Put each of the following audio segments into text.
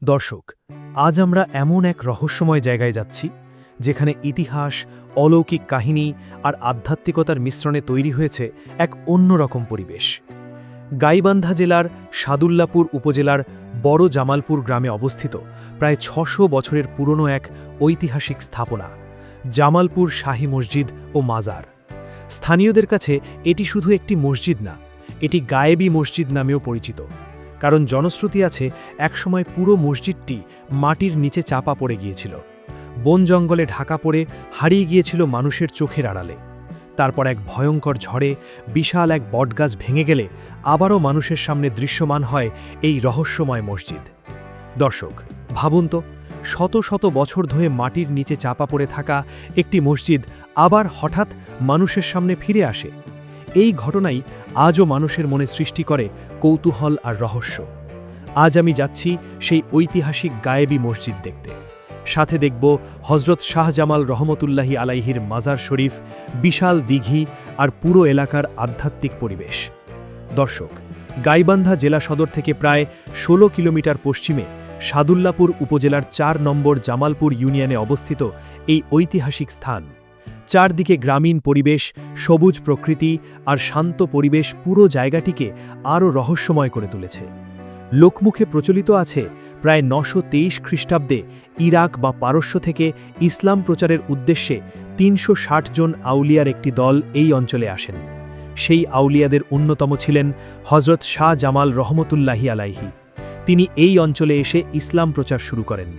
দর্শক, আজ আমরা এমন এক রহস্যময় জায়গায় যাচ্ছি যেখানে ইতিহাস, অলৌকিক কাহিনী আর আধ্যাত্মিকতার মিশ্রণে তৈরি হয়েছে এক অন্যরকম পরিবেশ। গাইবান্ধা জেলার সাদুল্লাপুর উপজেলার বড় জামালপুর গ্রামে অবস্থিত প্রায় ৬০০ বছরের পুরনো এক ঐতিহাসিক স্থাপনা, জামালপুর শাহী মসজিদ ও মাজার। স্থানীয়দের কাছে এটি শুধু একটি মসজিদ না, এটি গায়েবী মসজিদ নামেও পরিচিত। কারণ জনশ্রুতি আছে একসময় পুরো মসজিদটি মাটির নিচে চাপা পড়ে গিয়েছিল, বন জঙ্গলে ঢাকা পড়ে হারিয়ে গিয়েছিল মানুষের চোখের আড়ালে। তারপর এক ভয়ঙ্কর ঝড়ে বিশাল এক বটগাছ ভেঙে গেলে আবারও মানুষের সামনে দৃশ্যমান হয় এই রহস্যময় মসজিদ। দর্শক, ভাবুন তো, শত শত বছর ধরে মাটির নিচে চাপা পড়ে থাকা একটি মসজিদ আবার হঠাৎ মানুষের সামনে ফিরে আসে। এই ঘটনাই আজও মানুষের মনে সৃষ্টি করে কৌতূহল আর রহস্য। আজ আমি যাচ্ছি সেই ঐতিহাসিক গায়েবী মসজিদ দেখতে। সাথে দেখব হজরত শাহজামাল রহমতুল্লাহি আলাইহির মাজার শরীফ, বিশাল দিঘি আর পুরো এলাকার আধ্যাত্মিক পরিবেশ। দর্শক, গাইবান্ধা জেলা সদর থেকে প্রায় ১৬ কিলোমিটার পশ্চিমে সাদুল্লাপুর উপজেলার ৪ নম্বর জামালপুর ইউনিয়নে অবস্থিত এই ঐতিহাসিক স্থান। চারদিকে গ্রামীণ পরিবেশ, সবুজ প্রকৃতি আর শান্ত পরিবেশ পুরো জায়গাটিকে আরও রহস্যময় করে তুলেছে। লোকমুখে প্রচলিত আছে প্রায় ৯২৩ খ্রিস্টাব্দে ইরাক বা পারস্য থেকে ইসলাম প্রচারের উদ্দেশ্যে ৩৬০ জন আউলিয়ার একটি দল এই অঞ্চলে আসেন। সেই আউলিয়াদের অন্যতম ছিলেন হজরত শাহ জামাল রহমতুল্লাহি আলাইহি। তিনি এই অঞ্চলে এসে ইসলাম প্রচার শুরু করেন।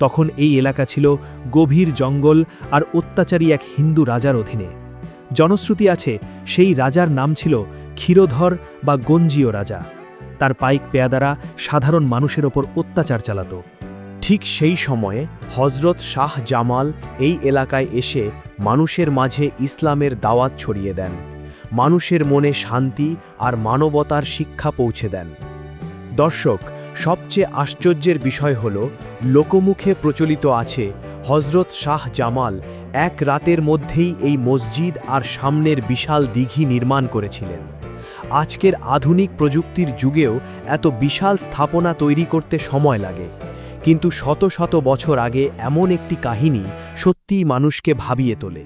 তখন এই এলাকা ছিল গভীর জঙ্গল আর অত্যাচারী এক হিন্দু রাজার অধীনে। জনশ্রুতি আছে সেই রাজার নাম ছিল ক্ষীরোধর বা গঞ্জীয় রাজা। তার পাইক পেয়াদারা সাধারণ মানুষের ওপর অত্যাচার চালাত। ঠিক সেই সময়ে হজরত শাহ জামাল এই এলাকায় এসে মানুষের মাঝে ইসলামের দাওয়াত ছড়িয়ে দেন, মানুষের মনে শান্তি আর মানবতার শিক্ষা পৌঁছে দেন। দর্শক, সবচেয়ে আশ্চর্যের বিষয় হল, লোকমুখে প্রচলিত আছে হজরত শাহ জামাল এক রাতের মধ্যেই এই মসজিদ আর সামনের বিশাল দিঘি নির্মাণ করেছিলেন। আজকের আধুনিক প্রযুক্তির যুগেও এত বিশাল স্থাপনা তৈরি করতে সময় লাগে, কিন্তু শত শত বছর আগে এমন একটি কাহিনী সত্যিই মানুষকে ভাবিয়ে তোলে।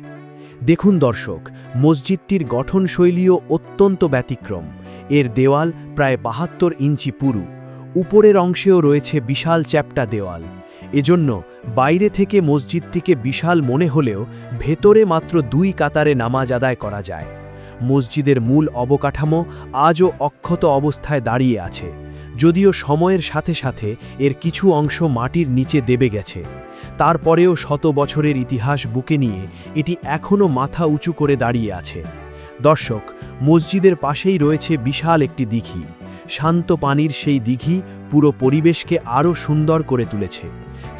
দেখুন দর্শক, মসজিদটির গঠনশৈলীও অত্যন্ত ব্যতিক্রম। এর দেওয়াল প্রায় ৭২ ইঞ্চি পুরু, উপরের অংশেও রয়েছে বিশাল চ্যাপ্টা দেওয়াল। এজন্য বাইরে থেকে মসজিদটিকে বিশাল মনে হলেও ভেতরে মাত্র ২ কাতারে নামাজ আদায় করা যায়। মসজিদের মূল অবকাঠামো আজও অক্ষত অবস্থায় দাঁড়িয়ে আছে, যদিও সময়ের সাথে সাথে এর কিছু অংশ মাটির নিচে দেবে গেছে। তারপরেও শত বছরের ইতিহাস বুকে নিয়ে এটি এখনও মাথা উঁচু করে দাঁড়িয়ে আছে। দর্শক, মসজিদের পাশেই রয়েছে বিশাল একটি দিঘি। শান্ত পানির সেই দিঘি পুরো পরিবেশকে আরও সুন্দর করে তুলেছে।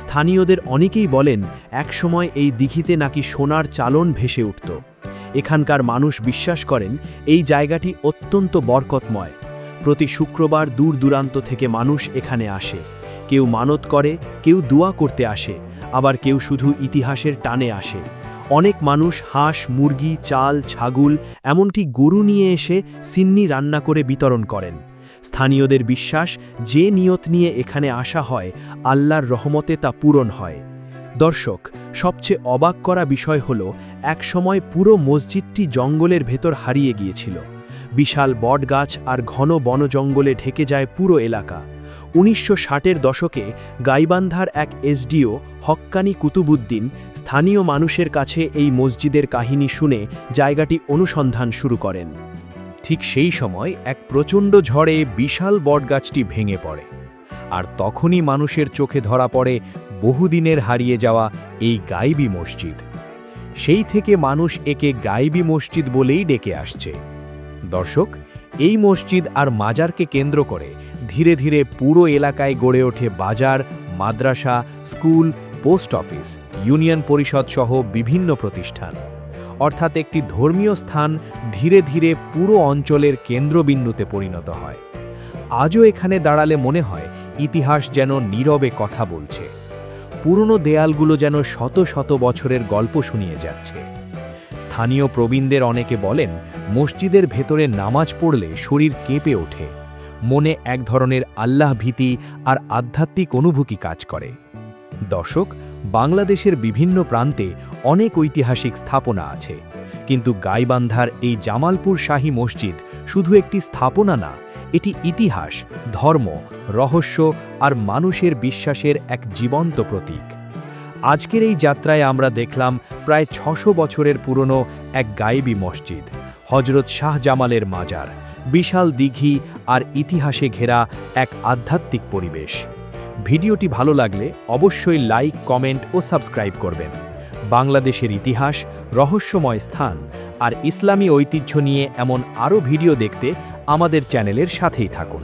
স্থানীয়দের অনেকেই বলেন একসময় এই দিঘিতে নাকি সোনার চালন ভেসে উঠত। এখানকার মানুষ বিশ্বাস করেন এই জায়গাটি অত্যন্ত বরকতময়। প্রতি শুক্রবার দূর দূরান্ত থেকে মানুষ এখানে আসে। কেউ মানত করে, কেউ দোয়া করতে আসে, আবার কেউ শুধু ইতিহাসের টানে আসে। অনেক মানুষ হাঁস, মুরগি, চাল, ছাগল, এমনকি গরু নিয়ে এসে সিন্নি রান্না করে বিতরণ করেন। স্থানীয়দের বিশ্বাস, যে নিয়ত নিয়ে এখানে আসা হয় আল্লাহর রহমতে তা পূরণ হয়। দর্শক, সবচেয়ে অবাক করা বিষয় হল, একসময় পুরো মসজিদটি জঙ্গলের ভেতর হারিয়ে গিয়েছিল। বিশাল বটগাছ আর ঘন বনজঙ্গলে ঢেকে যায় পুরো এলাকা। ১৯৬০-এর দশকে গাইবান্ধার এক এসডিও হক্কানি কুতুবুদ্দিন স্থানীয় মানুষের কাছে এই মসজিদের কাহিনী শুনে জায়গাটি অনুসন্ধান শুরু করেন। ঠিক সেই সময় এক প্রচণ্ড ঝড়ে বিশাল বটগাছটি ভেঙে পড়ে, আর তখনই মানুষের চোখে ধরা পড়ে বহুদিনের হারিয়ে যাওয়া এই গায়েবী মসজিদ। সেই থেকে মানুষ একে গায়েবী মসজিদ বলেই ডেকে আসছে। দর্শক, এই মসজিদ আর মাজারকে কেন্দ্র করে ধীরে ধীরে পুরো এলাকায় গড়ে ওঠে বাজার, মাদ্রাসা, স্কুল, পোস্ট অফিস, ইউনিয়ন পরিষদ সহ বিভিন্ন প্রতিষ্ঠান। অর্থাৎ একটি ধর্মীয় স্থান ধীরে ধীরে পুরো অঞ্চলের কেন্দ্রবিন্দুতে পরিণত হয়। আজও এখানে দাঁড়ালে মনে হয় ইতিহাস যেন নীরবে কথা বলছে। পুরনো দেয়ালগুলো যেন শত শত বছরের গল্প শুনিয়ে যাচ্ছে। স্থানীয় প্রবীণদের অনেকে বলেন মসজিদের ভেতরে নামাজ পড়লে শরীর কেঁপে ওঠে, মনে এক ধরনের আল্লাহ ভীতি আর আধ্যাত্মিক অনুভূতি কাজ করে। দর্শক, বাংলাদেশের বিভিন্ন প্রান্তে অনেক ঐতিহাসিক স্থাপনা আছে, কিন্তু গাইবান্ধার এই জামালপুর শাহী মসজিদ শুধু একটি স্থাপনা না, এটি ইতিহাস, ধর্ম, রহস্য আর মানুষের বিশ্বাসের এক জীবন্ত প্রতীক। আজকের এই যাত্রায় আমরা দেখলাম প্রায় ৬০০ বছরের পুরনো এক গায়েবী মসজিদ, হজরত শাহ জামালের মাজার, বিশাল দিঘি আর ইতিহাসে ঘেরা এক আধ্যাত্মিক পরিবেশ। ভিডিওটি ভালো লাগলে অবশ্যই লাইক, কমেন্ট ও সাবস্ক্রাইব করবেন। বাংলাদেশের ইতিহাস, রহস্যময় স্থান আর ইসলামী ঐতিহ্য নিয়ে এমন আরও ভিডিও দেখতে আমাদের চ্যানেলের সাথেই থাকুন।